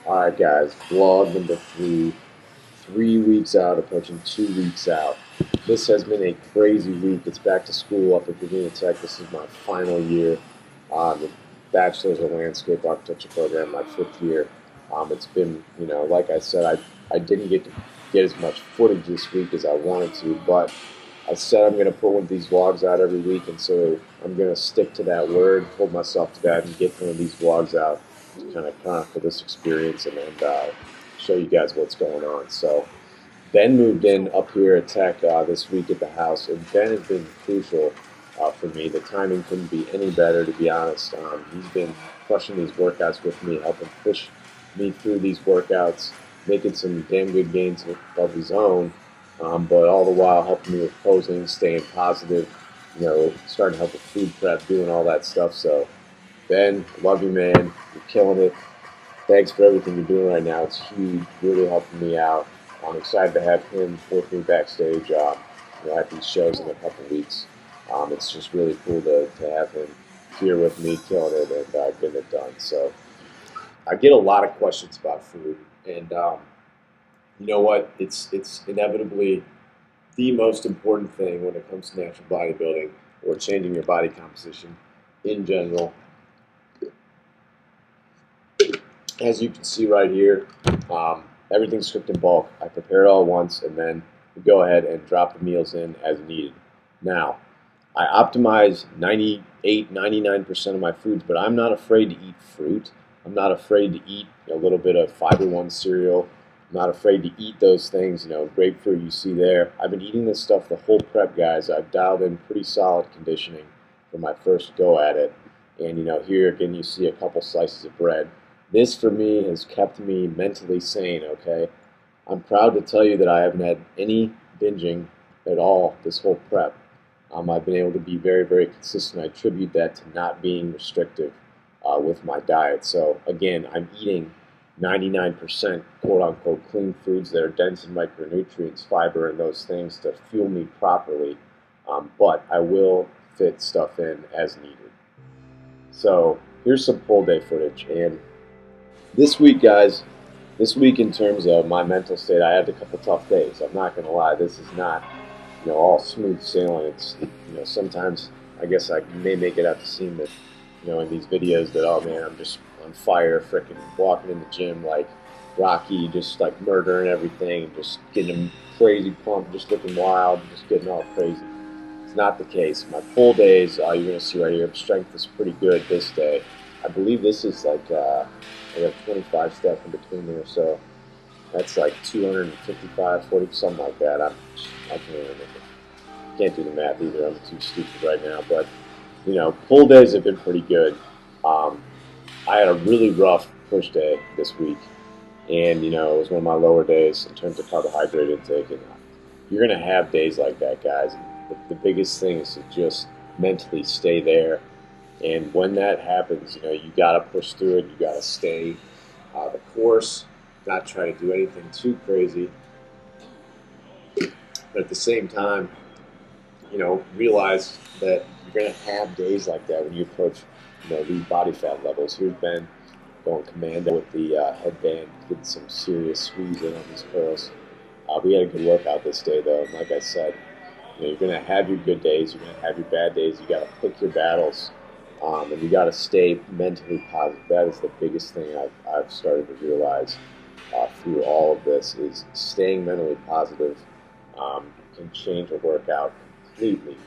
Alright guys, vlog number 3, 3 weeks out, approaching 2 weeks out. This has been a crazy week. It's back to school up at Virginia Tech. This is my final year on the Bachelor's of Landscape Architecture program, my 5th year. It's been, like I said, I didn't get to get as much footage this week as I wanted to, but I said I'm going to put one of these vlogs out every week, and so I'm going to stick to that word, hold myself to that, and get one of these vlogs out to kind of chronicle this experience and show you guys what's going on. So Ben moved in up here at Tech this week at the house, and Ben has been crucial for me. The timing couldn't be any better, to be honest. He's been crushing these workouts with me, helping push me through these workouts, making some damn good gains of his own, but all the while helping me with posing, staying positive, starting to help with food prep, doing all that stuff. So Ben, love you, man. You're killing it. Thanks for everything you're doing right now. It's huge, really helping me out. I'm excited to have him with me backstage at these shows in a couple weeks. It's just really cool to have him here with me, killing it, and getting it done. So I get a lot of questions about food, and you know what? It's inevitably the most important thing when it comes to natural bodybuilding or changing your body composition in general. As you can see right here, everything's cooked in bulk. I prepare it all once, and then we go ahead and drop the meals in as needed. Now, I optimize 98, 99% of my foods, but I'm not afraid to eat fruit. I'm not afraid to eat a little bit of Fiber One cereal. I'm not afraid to eat those things, grapefruit you see there. I've been eating this stuff the whole prep, guys. I've dialed in pretty solid conditioning for my first go at it. And, here again you see a couple slices of bread. This, for me, has kept me mentally sane, okay? I'm proud to tell you that I haven't had any binging at all this whole prep. I've been able to be very, very consistent. I attribute that to not being restrictive with my diet. So, again, I'm eating 99% quote-unquote clean foods that are dense in micronutrients, fiber, and those things to fuel me properly. But I will fit stuff in as needed. So, here's some pull day footage. And this week, guys, in terms of my mental state, I had a couple tough days. I'm not going to lie. This is not, all smooth sailing. It's, sometimes I guess I may make it out to seem that, in these videos that, oh man, I'm just on fire, freaking walking in the gym like Rocky, just like murdering everything, just getting crazy pumped, just looking wild, just getting all crazy. It's not the case. My pull days, you're going to see right here, strength is pretty good this day. I believe this is like I got 25 step in between there, so that's like 255, 40, something like that. I can't remember. Can't do the math either. I'm too stupid right now. But pull days have been pretty good. I had a really rough push day this week, and it was one of my lower days in terms of carbohydrate intake. And you're gonna have days like that, guys. And the biggest thing is to just mentally stay there. And when that happens, you got to push through it. You got to stay the course, not try to do anything too crazy. But at the same time, realize that you're going to have days like that when you approach, these body fat levels. Here's Ben going commando with the headband, getting some serious squeeze in on these curls. We had a good workout this day, though. And like I said, you're going to have your good days. You're going to have your bad days. You got to pick your battles. And you got to stay mentally positive. That is the biggest thing I've started to realize through all of this is staying mentally positive can change a workout completely.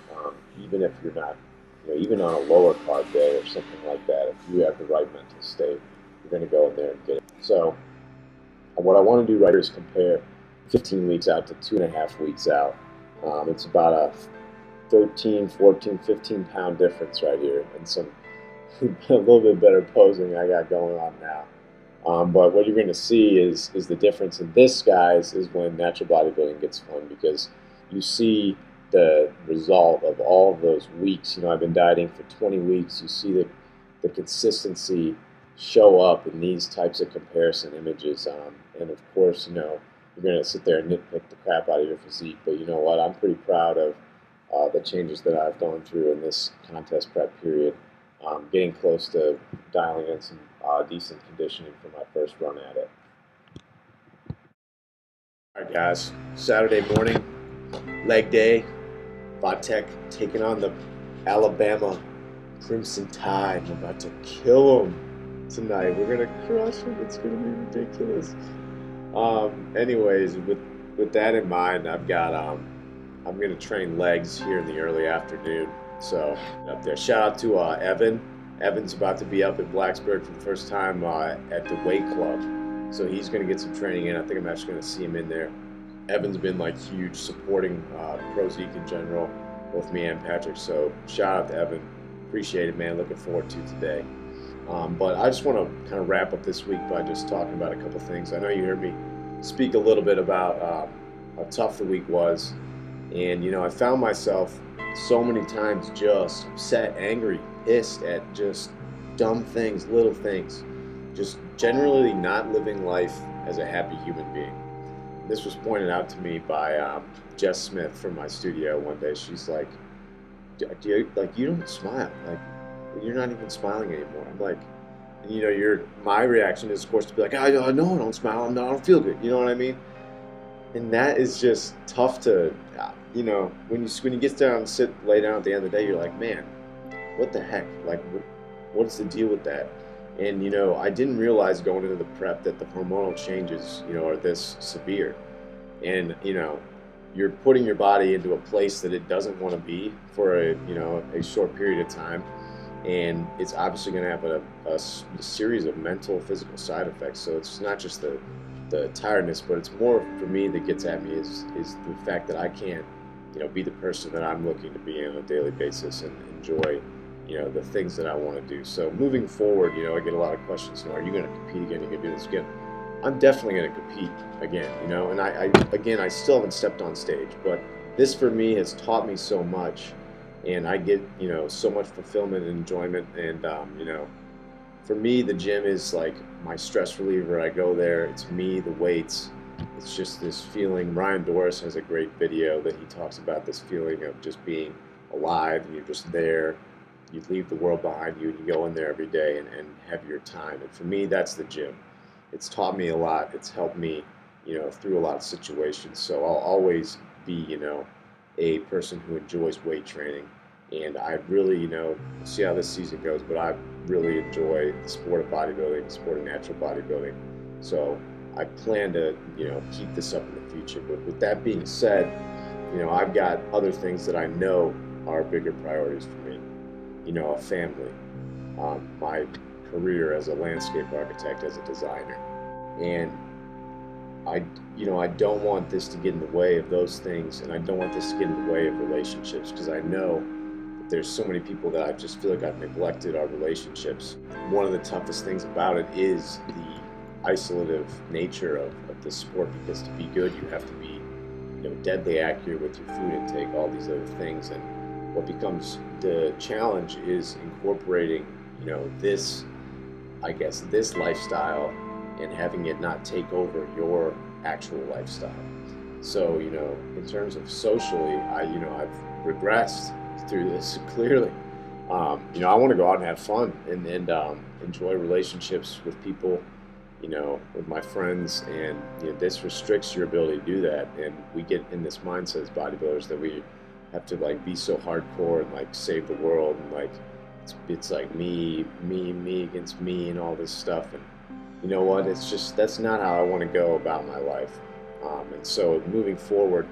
Even if you're not, even on a lower carb day or something like that, if you have the right mental state, you're going to go in there and get it. So what I want to do right here is compare 15 weeks out to 2.5 weeks out. It's about a 13, 14, 15 pound difference right here, and some a little bit better posing I got going on now. But what you're going to see is the difference in this, guys, is when natural bodybuilding gets fun, because you see the result of all of those weeks. I've been dieting for 20 weeks. You see the consistency show up in these types of comparison images. And of course, you're going to sit there and nitpick the crap out of your physique, but you know what? I'm pretty proud of the changes that I've gone through in this contest prep period, getting close to dialing in some decent conditioning for my first run at it. All right, guys, Saturday morning, leg day. Vatek taking on the Alabama Crimson Tide. I'm about to kill them tonight. We're gonna crush them. It's gonna be ridiculous. Anyways, with that in mind, I'm gonna train legs here in the early afternoon. So up there, shout out to Evan. Evan's about to be up in Blacksburg for the first time at the weight club. So he's gonna get some training in. I think I'm actually gonna see him in there. Evan's been like huge supporting Pro Zeke in general, both me and Patrick. So shout out to Evan. Appreciate it, man. Looking forward to today. But I just want to kind of wrap up this week by just talking about a couple things. I know you heard me speak a little bit about how tough the week was. And, I found myself so many times just upset, angry, pissed at just dumb things, little things. Just generally not living life as a happy human being. This was pointed out to me by Jess Smith from my studio one day. She's like, you don't smile. Like, you're not even smiling anymore. I'm like, my reaction is, of course, to be like, I don't smile. I don't feel good. You know what I mean? And that is just tough to, when you get down and lay down at the end of the day, you're like, man, what the heck? Like, what's the deal with that? And, I didn't realize going into the prep that the hormonal changes, are this severe. And, you're putting your body into a place that it doesn't want to be for a short period of time. And it's obviously going to have a series of mental, physical side effects. So it's not just the tiredness, but it's more for me that gets at me is the fact that I can't, be the person that I'm looking to be on a daily basis and enjoy, the things that I want to do. So moving forward, I get a lot of questions. Are you going to compete again? Are you going to do this again? I'm definitely going to compete again, and I still haven't stepped on stage, but this for me has taught me so much, and I get, so much fulfillment and enjoyment, and, for me, the gym is like my stress reliever. I go there, it's me, the weights, it's just this feeling. Ryan Doris has a great video that he talks about this feeling of just being alive, and you're just there. You leave the world behind you, and you go in there every day and have your time, and for me, that's the gym. It's taught me a lot. It's helped me, through a lot of situations. So I'll always be, a person who enjoys weight training. And I really, see how this season goes, but I really enjoy the sport of bodybuilding, the sport of natural bodybuilding. So I plan to, keep this up in the future. But with that being said, I've got other things that I know are bigger priorities for me. A family, my career as a landscape architect, as a designer, and I don't want this to get in the way of those things, and I don't want this to get in the way of relationships, because I know that there's so many people that I just feel like I've neglected our relationships. One of the toughest things about it is the isolative nature of this sport, because to be good, you have to be, deadly accurate with your food intake, all these other things, and what becomes the challenge is incorporating, this lifestyle and having it not take over your actual lifestyle. So, in terms of socially, I've regressed through this clearly. I want to go out and have fun and enjoy relationships with people, with my friends, and this restricts your ability to do that. And we get in this mindset as bodybuilders that we have to be so hardcore and save the world, and it's like me against me and all this stuff. And you know what? It's just, that's not how I want to go about my life. And so moving forward,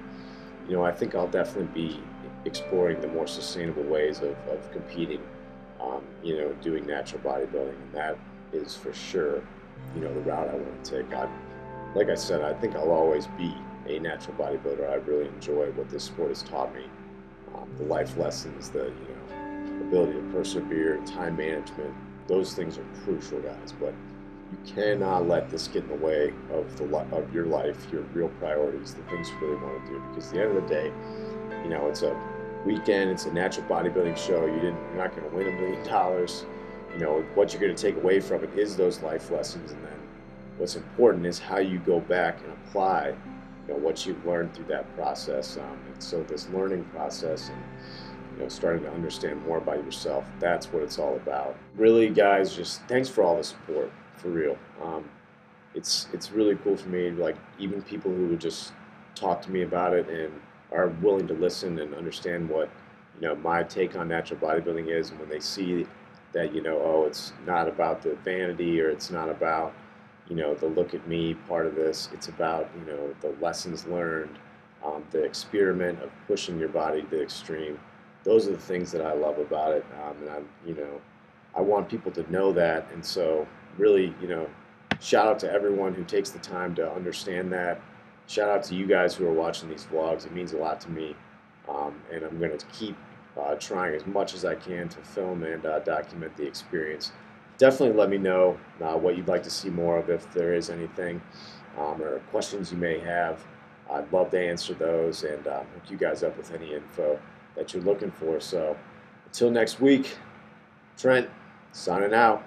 I think I'll definitely be exploring the more sustainable ways of competing, doing natural bodybuilding. And that is for sure, the route I want to take. Like I said, I think I'll always be a natural bodybuilder. I really enjoy what this sport has taught me. The life lessons, the ability to persevere, time management, those things are crucial, guys. But you cannot let this get in the way of your life, your real priorities, the things you really want to do. Because at the end of the day, it's a weekend, it's a natural bodybuilding show. You're not going to win $1 million. What you're going to take away from it is those life lessons, and then what's important is how you go back and apply what you've learned through that process. And so this learning process and starting to understand more about yourself, that's what it's all about. Really, guys, just thanks for all the support, for real. It's really cool for me, like even people who would just talk to me about it and are willing to listen and understand what my take on natural bodybuilding is, and when they see that oh, it's not about the vanity, or it's not about the look at me part of this. It's about the lessons learned, the experiment of pushing your body to the extreme. Those are the things that I love about it, and I want people to know that. And so really, shout out to everyone who takes the time to understand that. Shout out to you guys who are watching these vlogs. It means a lot to me, and I'm going to keep trying as much as I can to film and document the experience. Definitely let me know what you'd like to see more of, if there is anything, or questions you may have. I'd love to answer those and hook you guys up with any info that you're looking for. So until next week, Trent, signing out.